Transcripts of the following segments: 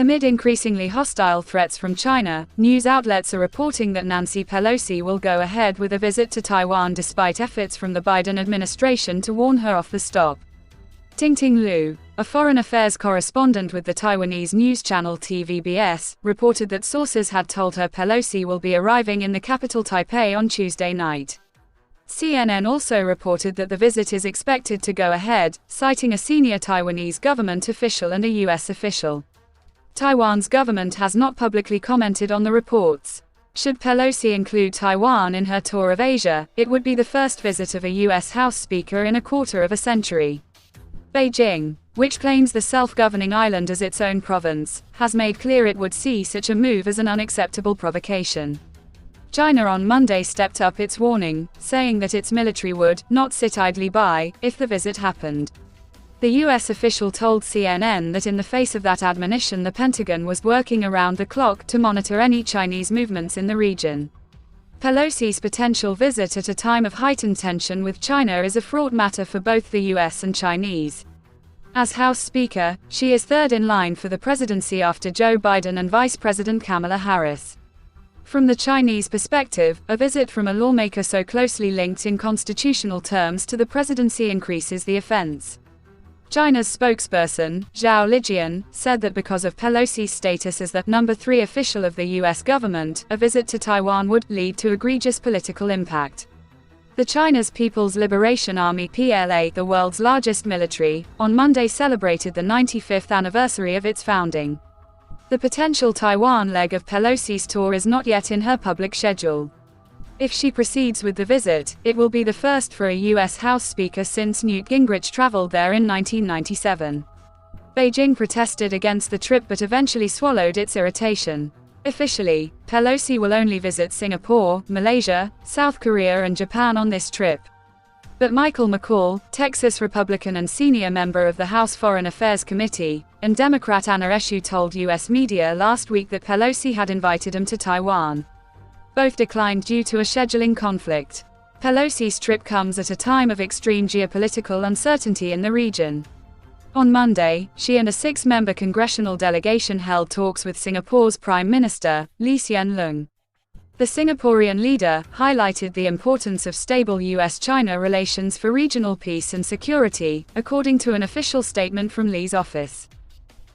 Amid increasingly hostile threats from China, news outlets are reporting that Nancy Pelosi will go ahead with a visit to Taiwan despite efforts from the Biden administration to warn her off the stop. Tingting Liu, a foreign affairs correspondent with the Taiwanese news channel TVBS, reported that sources had told her Pelosi will be arriving in the capital Taipei on Tuesday night. CNN also reported that the visit is expected to go ahead, citing a senior Taiwanese government official and a U.S. official. Taiwan's government has not publicly commented on the reports. Should Pelosi include Taiwan in her tour of Asia, it would be the first visit of a U.S. House Speaker in a quarter of a century. Beijing, which claims the self-governing island as its own province, has made clear it would see such a move as an unacceptable provocation. China on Monday stepped up its warning, saying that its military would not sit idly by if the visit happened. The U.S. official told CNN that in the face of that admonition, the Pentagon was working around the clock to monitor any Chinese movements in the region. Pelosi's potential visit at a time of heightened tension with China is a fraught matter for both the U.S. and Chinese. As House Speaker, she is third in line for the presidency after Joe Biden and Vice President Kamala Harris. From the Chinese perspective, a visit from a lawmaker so closely linked in constitutional terms to the presidency increases the offense. China's spokesperson, Zhao Lijian, said that because of Pelosi's status as the number 3 official of the U.S. government, a visit to Taiwan would lead to egregious political impact. The China's People's Liberation Army (PLA), the world's largest military, on Monday celebrated the 95th anniversary of its founding. The potential Taiwan leg of Pelosi's tour is not yet in her public schedule. If she proceeds with the visit, it will be the first for a U.S. House Speaker since Newt Gingrich traveled there in 1997. Beijing protested against the trip but eventually swallowed its irritation. Officially, Pelosi will only visit Singapore, Malaysia, South Korea and Japan on this trip. But Michael McCaul, Texas Republican and senior member of the House Foreign Affairs Committee, and Democrat Anna Eshoo told U.S. media last week that Pelosi had invited him to Taiwan. Both declined due to a scheduling conflict. Pelosi's trip comes at a time of extreme geopolitical uncertainty in the region. On Monday, she and a 6-member congressional delegation held talks with Singapore's Prime Minister, Lee Hsien Loong. The Singaporean leader highlighted the importance of stable U.S.-China relations for regional peace and security, according to an official statement from Lee's office.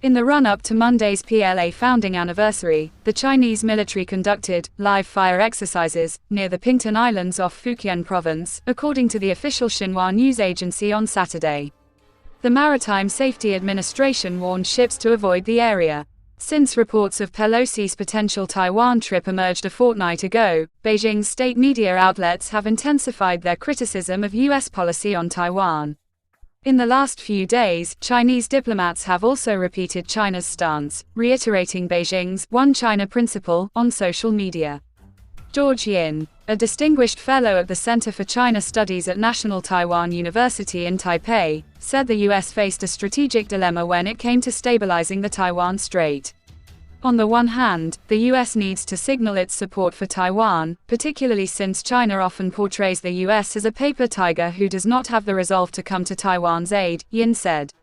In the run-up to Monday's PLA founding anniversary, the Chinese military conducted live-fire exercises near the Pingtan Islands off Fukien Province, according to the official Xinhua news agency on Saturday. The Maritime Safety Administration warned ships to avoid the area. Since reports of Pelosi's potential Taiwan trip emerged a fortnight ago, Beijing's state media outlets have intensified their criticism of U.S. policy on Taiwan. In the last few days, Chinese diplomats have also repeated China's stance, reiterating Beijing's One China principle on social media. George Yin, a distinguished fellow at the Center for China Studies at National Taiwan University in Taipei, said the U.S. faced a strategic dilemma when it came to stabilizing the Taiwan Strait. On the one hand, the U.S. needs to signal its support for Taiwan, particularly since China often portrays the U.S. as a paper tiger who does not have the resolve to come to Taiwan's aid, Yin said.